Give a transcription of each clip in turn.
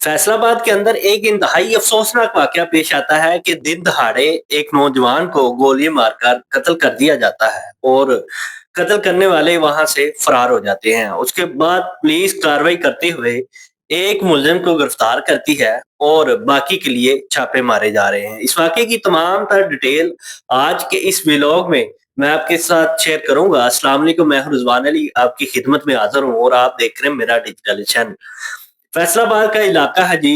फैसलाबाद के अंदर एक इंतहाई अफसोसनाक वाकया पेश आता है कि दिन दहाड़े एक नौजवान को गोली मारकर कत्ल कर दिया जाता है और कत्ल करने वाले वहां से फरार हो जाते हैं। उसके बाद पुलिस कार्रवाई करते हुए एक मुलजिम को गिरफ्तार करती है और बाकी के लिए छापे मारे जा रहे हैं। इस वाकये की तमाम तर डिटेल आज के इस व्लॉग में मैं आपके साथ शेयर करूंगा। अस्सलाम वालेकुम, मैं हूं रिजवान अली, आपकी खिदमत में हाजिर हूं और आप देख रहे हैं मेरा डिजिटल चैनल। फैसलाबाद का इलाका है जी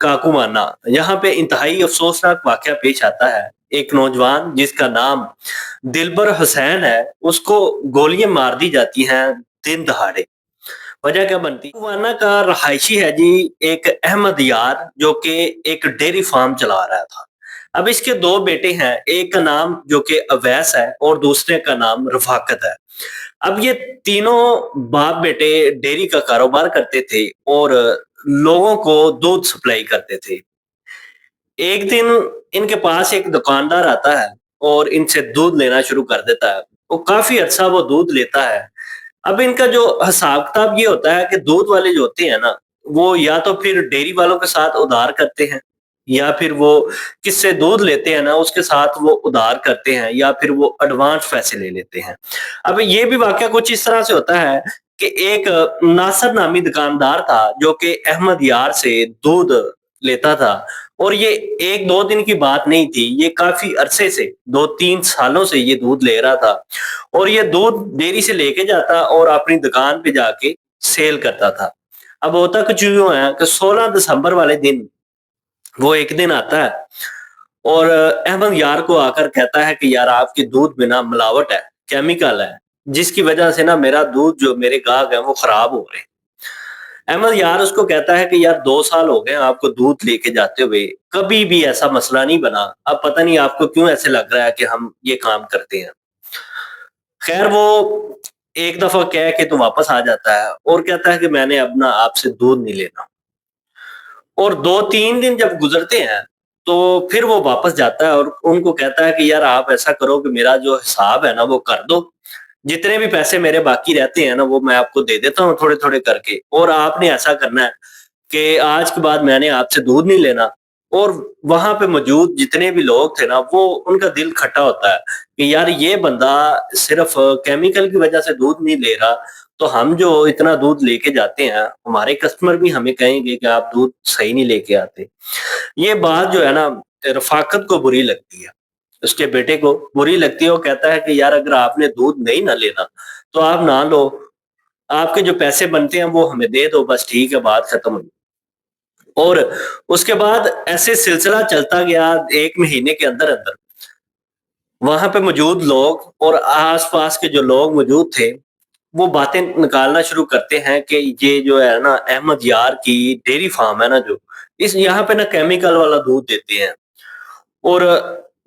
काकूमाना। यहाँ पे इंतहाई अफसोसनाक वाकया पेश आता है। एक नौजवान जिसका नाम दिलबर हुसैन है, उसको गोलियां मार दी जाती हैं दिन दहाड़े। वजह क्या बनती है? काकूमाना का रहायशी है जी एक अहमद यार, जो कि एक डेयरी फार्म चला रहा था। अब इसके दो बेटे हैं, एक का नाम जो कि अवैस है और दूसरे का नाम रफाकत है। अब ये तीनों बाप बेटे डेयरी का कारोबार करते थे और लोगों को दूध सप्लाई करते थे। एक दिन इनके पास एक दुकानदार आता है और इनसे दूध लेना शुरू कर देता है। वो काफ़ी अच्छा वो दूध लेता है। अब इनका जो हिसाब-किताब ये होता है कि दूध वाले जो होते हैं ना, वो या तो फिर डेयरी वालों के साथ उधार करते हैं, या फिर वो किससे दूध लेते हैं ना, उसके साथ वो उधार करते हैं, या फिर वो एडवांस पैसे ले लेते हैं। अब ये भी वाक़या कुछ इस तरह से होता है कि एक नासिर नामी दुकानदार था, जो कि अहमद यार से दूध लेता था और ये 1-2 दिन की बात नहीं थी, ये काफ़ी अरसे से 2-3 सालों से ये दूध ले रहा था और ये दूध डेयरी से लेके जाता और अपनी दुकान पे जाके सेल करता था। अब होता कुछ यूँ है कि 16 दिसंबर वाले दिन वो एक दिन आता है और अहमद यार को आकर कहता है कि यार आपके दूध में ना मिलावट है, केमिकल है, जिसकी वजह से ना मेरा दूध जो मेरे गाहक हैं वो खराब हो रहे हैं। अहमद यार उसको कहता है कि यार 2 साल हो गए आपको दूध लेके जाते हुए, कभी भी ऐसा मसला नहीं बना। अब पता नहीं आपको क्यों ऐसे लग रहा है कि हम ये काम करते हैं। खैर वो एक दफ़ा कह के तो वापस आ जाता है और कहता है कि मैंने अब ना आपसे दूध नहीं लेना। और 2-3 दिन जब गुज़रते हैं, तो फिर वो वापस जाता है और उनको कहता है कि यार आप ऐसा करो कि मेरा जो हिसाब है ना वो कर दो। जितने भी पैसे मेरे बाकी रहते हैं ना वो मैं आपको दे देता हूँ थोड़े-थोड़े करके, और आपने ऐसा करना है कि आज के बाद मैंने आपसे दूध नहीं लेना। और वहाँ पे मौजूद जितने भी लोग थे ना, वो उनका दिल खट्टा होता है कि यार ये बंदा सिर्फ़ केमिकल की वज़ह से दूध नहीं ले रहा, तो हम जो इतना दूध लेके जाते हैं, हमारे कस्टमर भी हमें कहेंगे कि आप दूध सही नहीं लेके आते। ये बात जो है ना रफ़ाकत को बुरी लगती है, उसके बेटे को बुरी लगती है। वो कहता है कि यार अगर आपने दूध नहीं ना लेना, तो आप ना लो, आपके जो पैसे बनते हैं वो हमें दे दो, बस ठीक है, बात खत्म हुई। और उसके बाद ऐसे सिलसिला चलता गया 1 महीने के अंदर-अंदर। वहाँ पे मौजूद लोग और आस-पास के जो लोग मौजूद थे, वो बातें निकालना शुरू करते हैं कि ये जो है ना अहमद यार की डेयरी फार्म है ना जो, इस यहाँ पे ना केमिकल वाला दूध देते हैं। और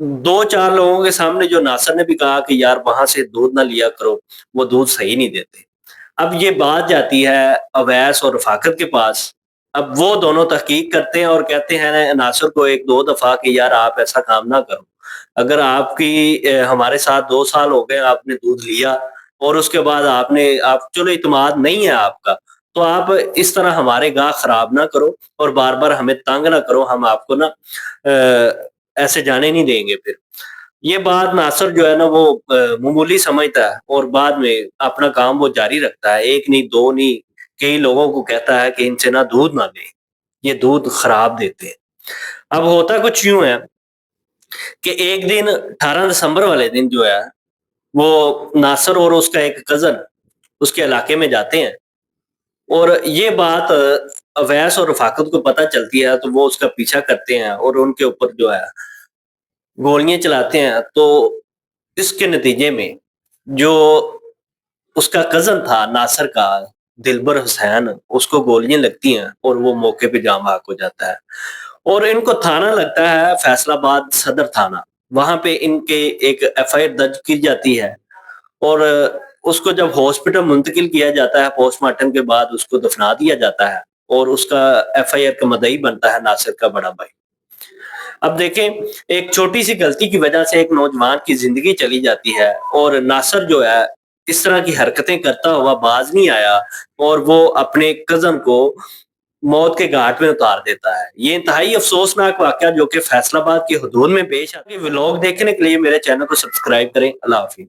2-4 लोगों के सामने जो नासिर ने भी कहा कि यार वहाँ से दूध ना लिया करो, वो दूध सही नहीं देते। अब ये बात जाती है अवैस और रफ़ाकत के पास। अब वो दोनों तहकीक करते हैं और कहते हैं नासिर को 1-2 दफ़ा कि यार आप ऐसा काम ना करो। अगर आपकी हमारे साथ 2 साल हो गए, आपने दूध लिया और उसके बाद आप चलो इत्मीनान नहीं है आपका, तो आप इस तरह हमारे गाहक खराब ना करो और बार-बार हमें तंग ना करो, हम आपको ना ऐसे जाने नहीं देंगे फिर। ये बात नासिर जो है ना वो मामूली समझता है और बाद में अपना काम वो जारी रखता है। 1 नहीं, 2 नहीं, कई लोगों को कहता है कि इनसे ना दूध ना लें, ये दूध खराब देते हैं। अब होता कुछ यूँ है कि एक दिन 18 दिसंबर वाले दिन जो है, वो नासिर और उसका एक कज़न उसके इलाके में जाते हैं और ये बात अवैस और रफ़ाकत को पता चलती है, तो वो उसका पीछा करते हैं और उनके ऊपर जो है गोलियाँ चलाते हैं। तो इसके नतीजे में जो उसका कज़न था नासिर का, दिलबर हुसैन, उसको गोलियाँ लगती हैं और वो मौके पे जाँ बाहक हो जाता है। और इनको थाना लगता है फैसलाबाद सदर थाना। वहाँ पे इनके एक एफआईआर दर्ज की जाती है और उसको जब हॉस्पिटल मुंतकिल किया जाता है, पोस्टमार्टम के बाद उसको दफना दिया जाता है और उसका एफआईआर का मुद्दई बनता है नासिर का बड़ा भाई। अब देखें, एक छोटी-सी गलती की वजह से एक नौजवान की ज़िंदगी चली जाती है और नासिर जो है, इस तरह की हरकतें करता हुआ बाज़ नहीं आया और वो अपने कज़न को मौत के घाट में उतार देता है। ये इंतहाई अफसोसनाक वाकया जो कि फैसलाबाद की हदूद में पेश आता है। व्लॉग देखने के लिए मेरे चैनल को सब्सक्राइब करें। अल्लाह हाफिज।